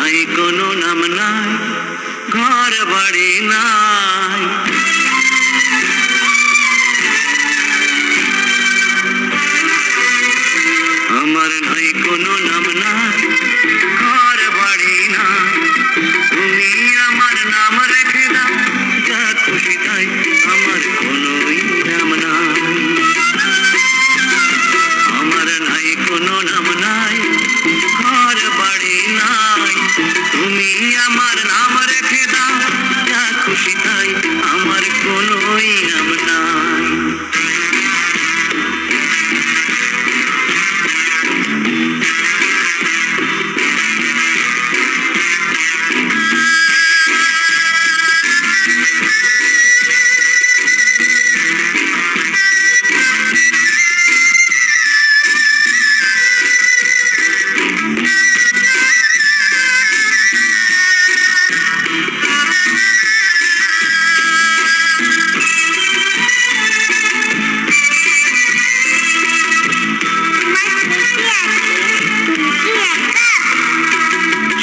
নাই কোনো নাম নাই, ঘর বাড়ি নাই। আমার নাই কোনো নাম নাই, ঘর বাড়ি নাই। তুমি আমার নাম রেখে দাও, যা খুশি তাই, আমার কোনোই নাম নাই। আমার নাই কোনো নাম নাই, ঘর বাড়ি নাই। তুমি আমার নাম রেখে দাও, যা খুশি তাই, আমার কোনোই নাম নাই।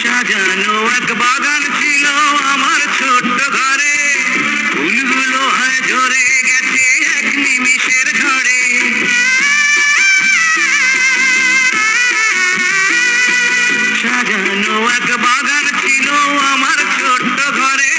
সাজানো এক বাগান ছিল আমার ছোট্ট ঘরে, ফুলগুলো হয় ঝরে গেছে এক নিমিষের ঝড়ে। সাজানো এক বাগান ছিল আমার ছোট্ট ঘরে,